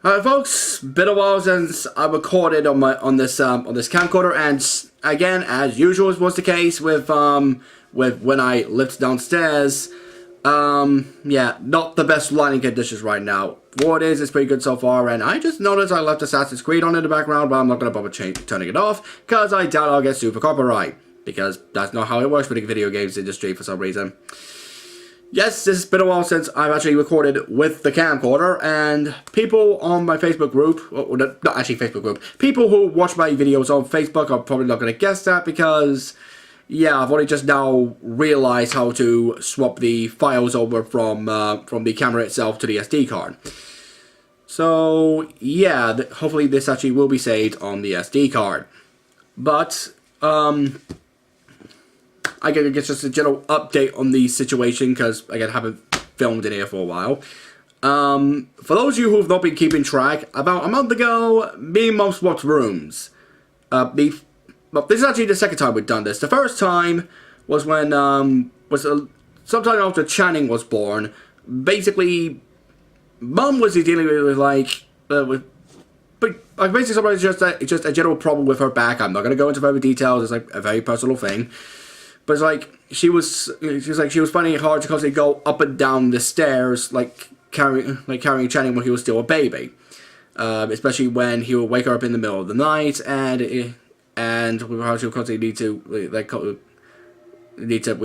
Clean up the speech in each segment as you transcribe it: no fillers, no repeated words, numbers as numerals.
Alright folks, been a while since I recorded on this camcorder, and again, as usual was the case with when I lived downstairs, yeah, not the best lighting conditions right now. What is, it's pretty good so far, and I just noticed I left Assassin's Creed on in the background, but I'm not gonna bother turning it off, because I doubt I'll get super copyright, because that's not how it works with the video games industry for some reason. Yes, this has been a while since I've actually recorded with the camcorder, and people on my Facebook group, or not actually Facebook group, people who watch my videos on Facebook are probably not going to guess that because, yeah, I've only just now realized how to swap the files over from the camera itself to the SD card. So, yeah, hopefully this actually will be saved on the SD card. But, I guess just a general update on the situation, because, again, I haven't filmed in here for a while. For those of you who have not been keeping track, about a month ago, me and Mom swapped rooms. Well, this is actually the second time we've done this. The first time was when, sometime after Channing was born. Basically, Mom was dealing with, basically sometimes just a general problem with her back. I'm not going to go into further details, it's like a very personal thing. But it's like she was finding it hard to constantly go up and down the stairs, carrying Channing when he was still a baby, especially when he would wake her up in the middle of the night, and how she would constantly need to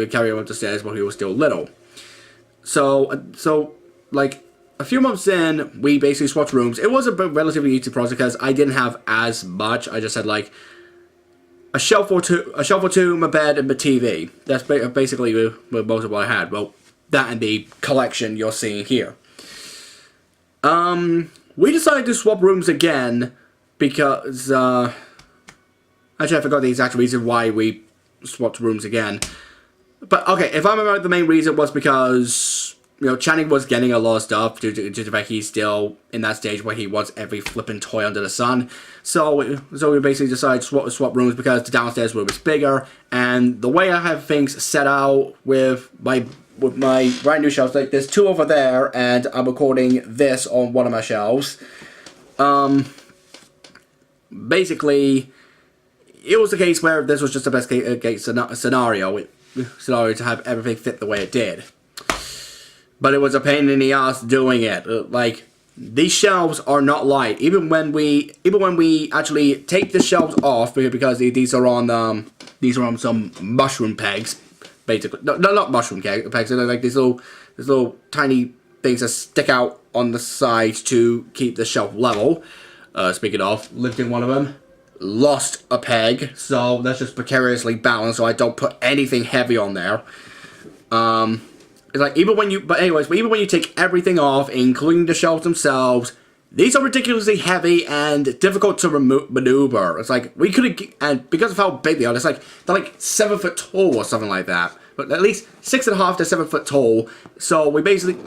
carry him up the stairs while he was still little. So like a few months in, we basically swapped rooms. It was a relatively easy process because I didn't have as much. I just had like a shelf or two, my bed, and my TV. That's basically most of what I had. Well, that and the collection you're seeing here. We decided to swap rooms again because, actually I forgot the exact reason why we swapped rooms again. But, okay, if I remember, the main reason was because, you know, Channing was getting a lot of stuff due to the fact he's still in that stage where he wants every flippin' toy under the sun. So we basically decided to swap rooms because the downstairs room is bigger, and the way I have things set out with my brand new shelves, like there's two over there, and I'm recording this on one of my shelves. Basically, it was the case where this was just the best case scenario to have everything fit the way it did. But it was a pain in the ass doing it. Like, these shelves are not light. Even when we actually take the shelves off, because these are on some mushroom pegs, basically. No, not mushroom pegs. They're like these little tiny things that stick out on the side to keep the shelf level. Speaking of, lifting one of them, lost a peg, so that's just precariously balanced, so I don't put anything heavy on there. It's like, even when you take everything off, including the shelves themselves, these are ridiculously heavy and difficult to maneuver. It's like, we could have, and because of how big they are, they're like 7 foot tall or something like that. But at least 6.5 to 7 foot tall. So we basically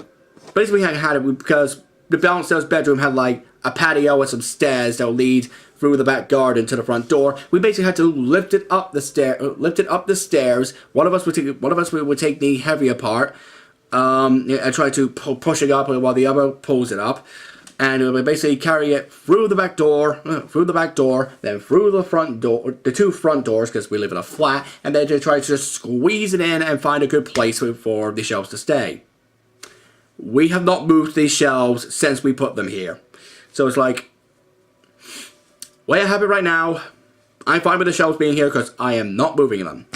had it because the downstairs bedroom had like a patio and some stairs that would lead through the back garden to the front door. We basically had to lift it up the stairs. One of us would take the heavier part, and try to push it up while the other pulls it up, and we would basically carry it through the back door, then through the front door, the two front doors, because we live in a flat, and then to try to just squeeze it in and find a good place for the shelves to stay. We have not moved these shelves since we put them here. So it's like, way I have it right now, I'm fine with the shelves being here because I am not moving them.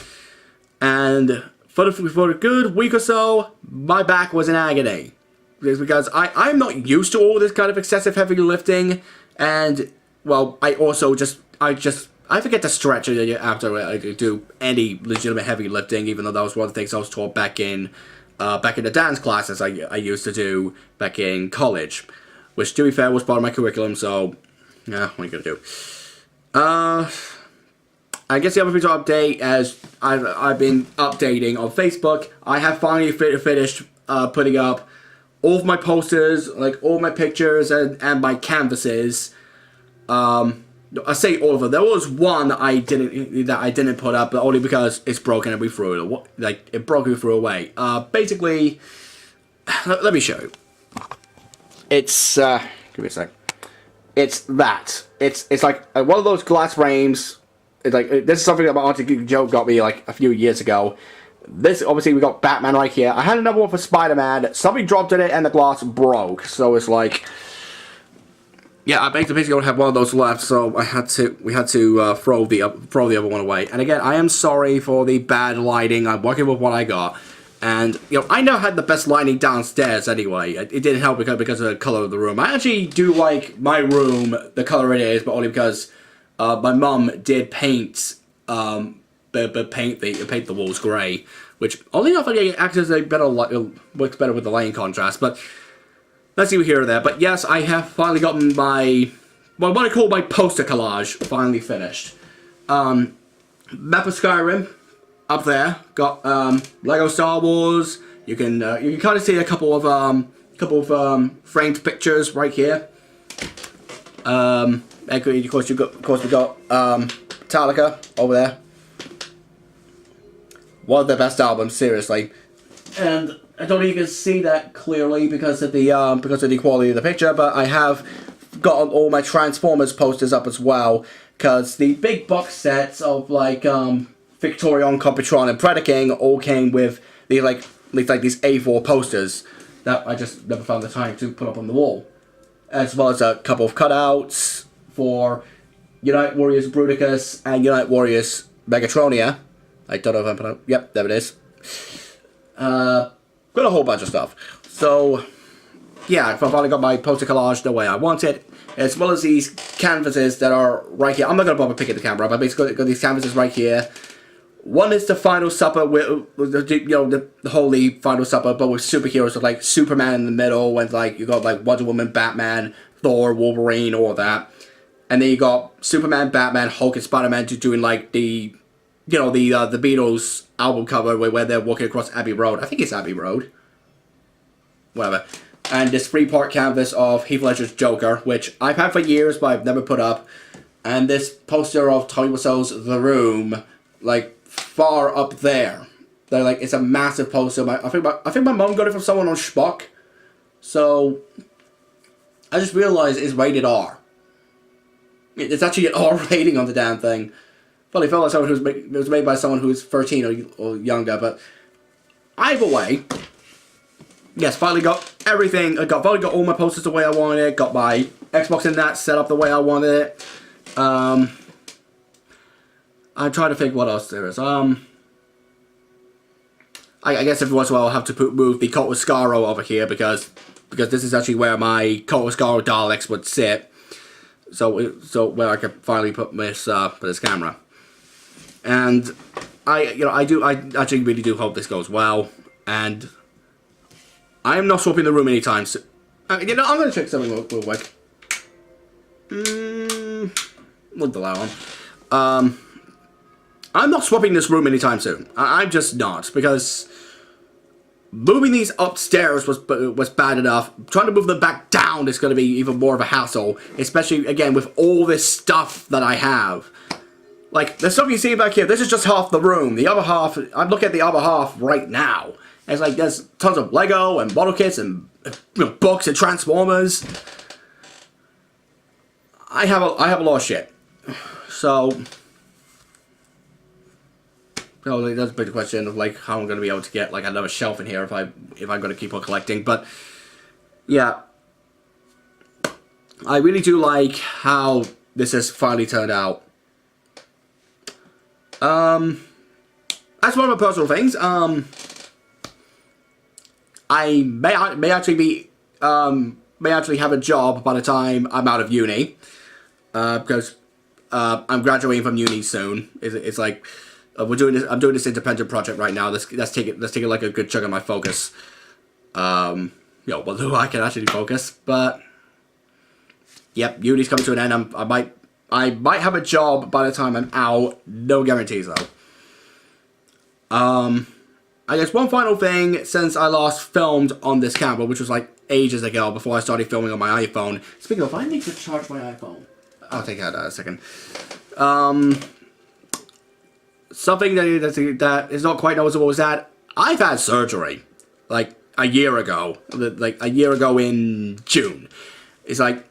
And for a good week or so, my back was in agony. It's because I'm not used to all this kind of excessive heavy lifting, and, well, I forget to stretch after I do any legitimate heavy lifting, even though that was one of the things I was taught back in the dance classes I used to do back in college. Which, to be fair, was part of my curriculum, so, yeah, what are you gonna do? I guess the other thing to update, as I've been updating on Facebook, I have finally finished putting up all of my posters, like all my pictures and my canvases. I say all of them. There was one that I didn't put up, but only because it's broken and we threw it. It broke and we threw it away. Basically, let me show you. It's give me a sec. It's that. It's like one of those glass frames. It's like this is something that my auntie Joe got me like a few years ago. This obviously we got Batman right here. I had another one for Spider-Man. Something dropped in it and the glass broke. So it's like, yeah, I basically don't have one of those left. So we had to throw the other one away. And again, I am sorry for the bad lighting. I'm working with what I got. And, you know, I never had the best lighting downstairs anyway. It didn't help because of the color of the room. I actually do like my room, the color it is, but only because my mum did paint paint the walls grey, which only enough acts as a better works better with the lighting contrast. But let's see here or there. But yes, I have finally gotten my what I call my poster collage finally finished. Map of Skyrim. Up there, got Lego Star Wars. You can kind of see a couple of framed pictures right here. Of course we got Metallica over there. One of their best albums, seriously. And I don't even see that clearly because of the quality of the picture, but I have got all my Transformers posters up as well because the big box sets of like Victorion, Computron, and Predaking all came with these these A4 posters that I just never found the time to put up on the wall, as well as a couple of cutouts for Unite Warriors Bruticus and Unite Warriors Megatronia. I don't know if I'm put up. Yep, there it is. Got a whole bunch of stuff. So yeah, I finally got my poster collage the way I want it, as well as these canvases that are right here. I'm not gonna bother picking the camera up. I basically got these canvases right here. One is the Final Supper, with the holy Final Supper, but with superheroes, with like Superman in the middle, and like you got like Wonder Woman, Batman, Thor, Wolverine, all that, and then you got Superman, Batman, Hulk, and Spider-Man doing like the Beatles album cover where they're walking across Abbey Road. I think it's Abbey Road. Whatever. And this 3-part canvas of Heath Ledger's Joker, which I've had for years, but I've never put up, and this poster of Tommy Wiseau's The Room, like far up there. They're like, it's a massive poster. I think my mom got it from someone on Schmuck. So I just realized it's rated R. It's actually an R rating on the damn thing. Well, it felt like someone it was made by someone who was 13 or younger, but either way, yes, finally got everything. Finally got all my posters the way I wanted it. Got my Xbox in that set up the way I wanted it. I'm trying to think what else there is. I guess every once in a while I'll have to move the Cult of Skaro over here because this is actually where my Cult of Skaro Daleks would sit. So where I can finally put this camera. And I actually really do hope this goes well. And I am not swapping the room anytime soon. I'm going to check something real quick. We'll do that one. I'm not swapping this room anytime soon. I'm just not, because moving these upstairs was bad enough. Trying to move them back down is going to be even more of a hassle, especially, again, with all this stuff that I have. Like, the stuff you see back here, this is just half the room. The other half, I'm looking at the other half right now. It's like, there's tons of Lego and model kits and books and Transformers. I have a lot of shit. So that's a big question of like how I'm going to be able to get like another shelf in here if I'm going to keep on collecting. But yeah, I really do like how this has finally turned out. That's one of my personal things. I may actually have a job by the time I'm out of uni, because I'm graduating from uni soon. It's like I'm doing this independent project right now. That's taking like a good chunk of my focus. Although I can actually focus, but yep, uni's coming to an end. I might have a job by the time I'm out. No guarantees though. I guess one final thing, since I last filmed on this camera, which was like ages ago before I started filming on my iPhone. Speaking of, I need to charge my iPhone. I'll take that in a second. Something that is not quite noticeable is that I've had surgery, like a year ago. Like a year ago in June. It's like,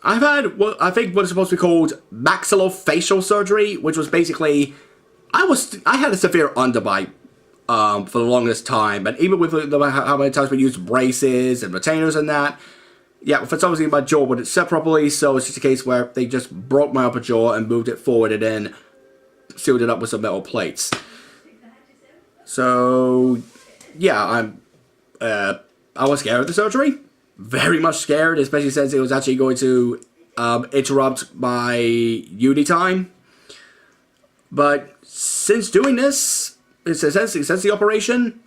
I've had what I think what is supposed to be called maxillofacial surgery, which was basically I had a severe underbite for the longest time, and even with how many times we used braces and retainers and that, yeah, for some reason my jaw wouldn't set properly, so it's just a case where they just broke my upper jaw and moved it forward and then sealed it up with some metal plates. So yeah, I was scared of the surgery. Very much scared, especially since it was actually going to interrupt my uni time. But since doing this, since the operation,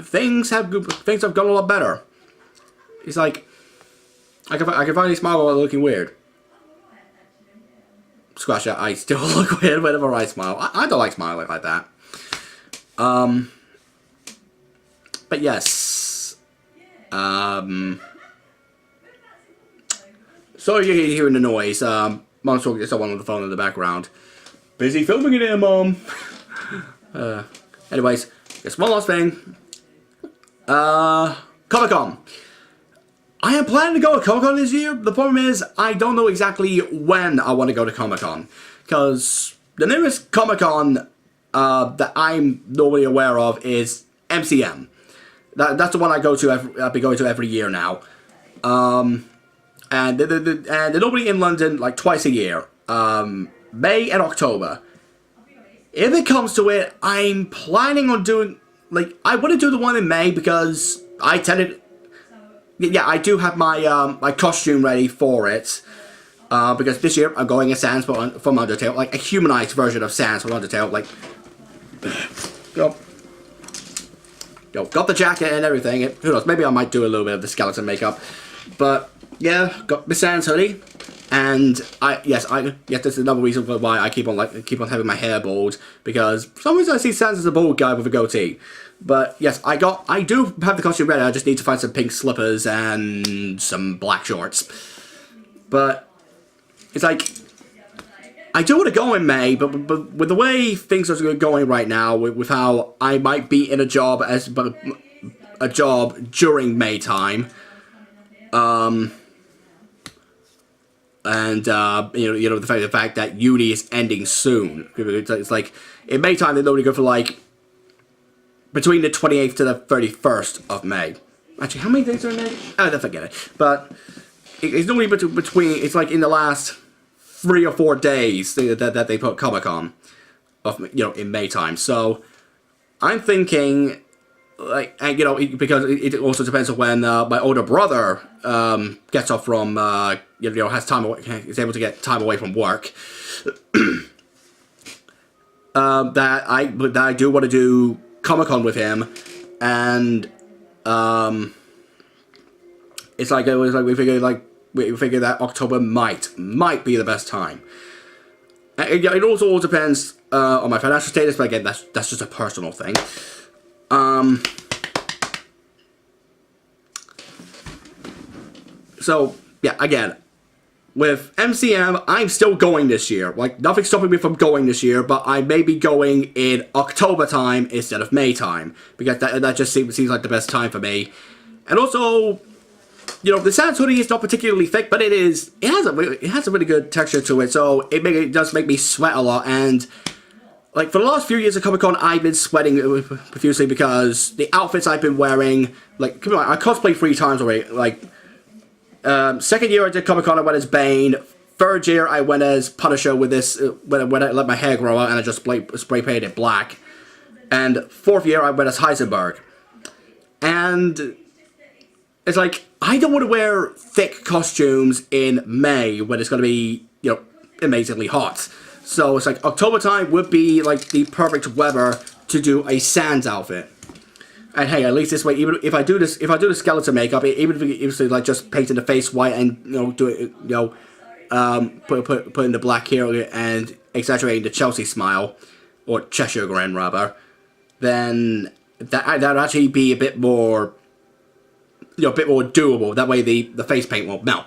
things have gone a lot better. It's like I can finally smile while looking weird. Scratch that, I still look weird whenever I smile. I don't like smiling like that. But yes. Sorry you're hearing the noise. Mom's talking to someone on the phone in the background. Busy filming it here, Mom. Anyways, just one last thing. Comic-Con. I am planning to go to Comic-Con this year. The problem is, I don't know exactly when I want to go to Comic-Con. Because the nearest Comic-Con that I'm normally aware of is MCM. That's the one I go to. I've been going to every year now. And they're normally in London like twice a year. May and October. If it comes to it, I'm planning on doing, like, I want to do the one in May because I tended, yeah, I do have my my costume ready for it. Because this year I'm going as Sans from Undertale, like a humanized version of Sans from Undertale, like, got the jacket and everything. Who knows, maybe I might do a little bit of the skeleton makeup. But yeah, got the Sans hoodie. And yes, this is another reason why I keep on having my hair bald, because for some reason I see Sans as a bald guy with a goatee. But yes, I do have the costume ready. I just need to find some pink slippers and some black shorts. But it's like I do want to go in May, but with the way things are going right now, with how I might be in a job during May time, and the fact that uni is ending soon. It's like in May time they normally go for like between the 28th to the 31st of May. Actually, how many days are in May? I forget it. But it's normally between. It's like in the last 3 or 4 days that they put Comic-Con in May time. So I'm thinking, like, and because it also depends on when my older brother gets off from has time away, is able to get time away from work. that I do want to do Comic-Con with him, and it's like we figured that October might be the best time. It also all depends on my financial status, but again, that's just a personal thing. So yeah, again, with MCM, I'm still going this year. Like, nothing's stopping me from going this year, but I may be going in October time instead of May time, because that just seems like the best time for me. And also, the Sans hoodie is not particularly thick, but it has a really good texture to it, so it does make me sweat a lot. And like, for the last few years of Comic-Con, I've been sweating profusely because the outfits I've been wearing, like, come on, I cosplayed 3 times already. Like, second year I did Comic-Con, I went as Bane. Third year I went as Punisher with this, when I let my hair grow out and I just spray painted it black. And fourth year I went as Heisenberg. And it's like, I don't want to wear thick costumes in May when it's going to be, amazingly hot. So it's like October time would be like the perfect weather to do a Sans outfit. And hey, at least this way, even if I do the skeleton makeup, even if it's like just painting the face white and do it, put in the black here and exaggerating the Chelsea smile, or Cheshire grin rather, then that'd actually be a bit more, a bit more doable. That way the face paint won't melt.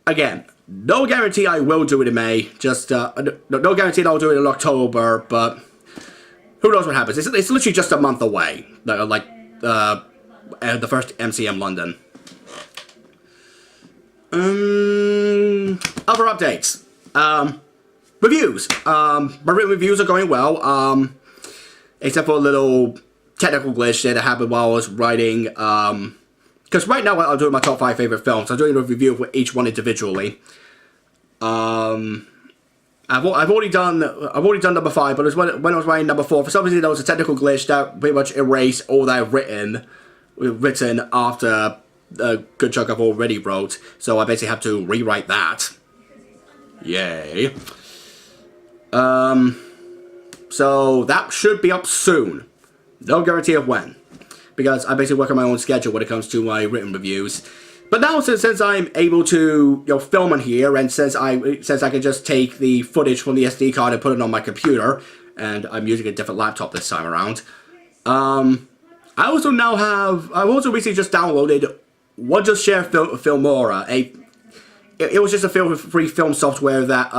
Again, no guarantee I will do it in May. Just no guarantee I'll do it in October, but who knows what happens. It's literally just a month away. Like the first MCM London. Other updates. Reviews. My written reviews are going well. Except for a little technical glitch that happened while I was writing. Because right now I'm doing my top 5 favorite films. I'm doing a review for each one individually. I've already done number 5, but it was when I was writing number 4. For some reason there was a technical glitch that pretty much erased all that I've written after a good chunk I've already wrote. So I basically have to rewrite that. Yay. So that should be up soon. No guarantee of when, because I basically work on my own schedule when it comes to my written reviews. But now, since I'm able to film in here, and since I can just take the footage from the SD card and put it on my computer, and I'm using a different laptop this time around, I've also recently just downloaded Wondershare Filmora. It was just a free film software that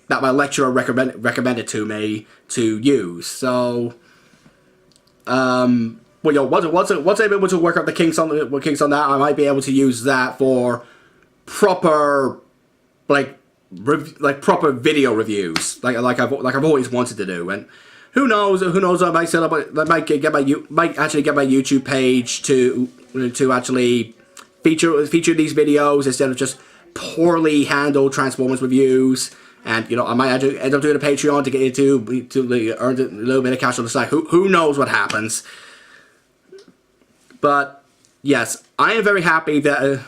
that my lecturer recommended to me to use. So, well, once I'm able to work out the kinks on that, I might be able to use that for proper, proper video reviews, like I've always wanted to do. And who knows? I might set up, might actually get my YouTube page to actually feature these videos instead of just poorly handled Transformers reviews. And I might actually end up doing a Patreon to get into to earn a little bit of cash on the side. Who knows what happens? But yes, I am very happy that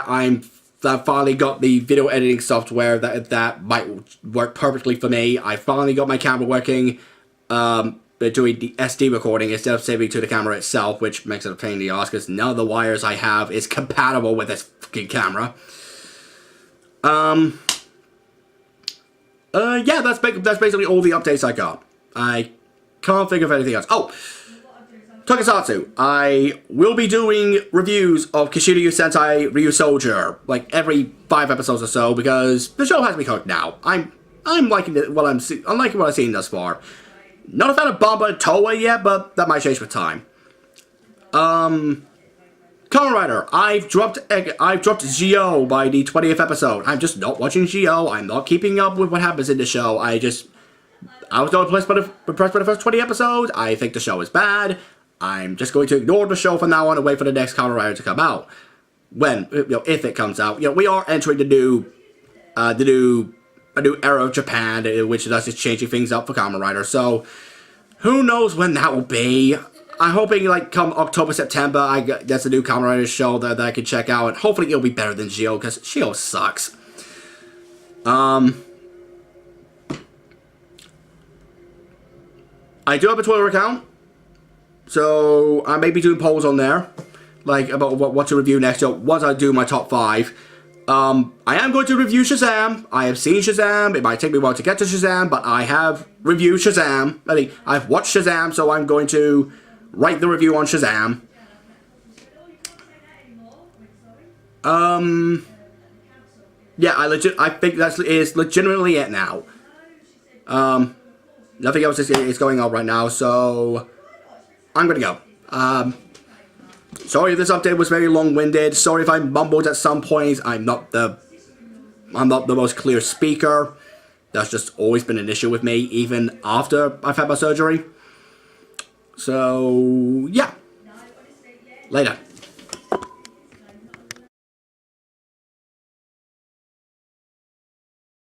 I finally got the video editing software that might work perfectly for me. I finally got my camera working, doing the SD recording instead of saving to the camera itself, which makes it a pain in the ass because none of the wires I have is compatible with this fucking camera. Yeah, that's basically all the updates I got. I can't think of anything else. Oh, Tokusatsu. I will be doing reviews of Kishiryu Sentai Ryusoulger like every 5 episodes or so because the show has me hooked now. I'm liking it. I'm liking what I've seen thus far. Not a fan of Bamba and Toei yet, but that might change with time. Kamen Rider, I've dropped Zi-O by the 20th episode. I'm just not watching Zi-O. I'm not keeping up with what happens in the show. I was not impressed by the first 20 episodes. I think the show is bad. I'm just going to ignore the show from now on and wait for the next Kamen Rider to come out. If it comes out. We are entering a new era of Japan, which is just changing things up for Kamen Rider. So, who knows when that will be? I'm hoping, come October, September, there's a new Kamen Rider show that I can check out, and hopefully it'll be better than Zi-O, because Zi-O sucks. I do have a Twitter account, so I may be doing polls on there, about what to review next, once I do my top 5. I am going to review Shazam. I have seen Shazam. It might take me a while to get to Shazam, but I have reviewed Shazam. I've watched Shazam, so I'm going to write the review on Shazam. Yeah, I think that is legitimately it now. Nothing else is going on right now, so I'm gonna go. Sorry if this update was very long-winded. Sorry if I mumbled at some points. I'm not the most clear speaker. That's just always been an issue with me, even after I've had my surgery. So, yeah. Later.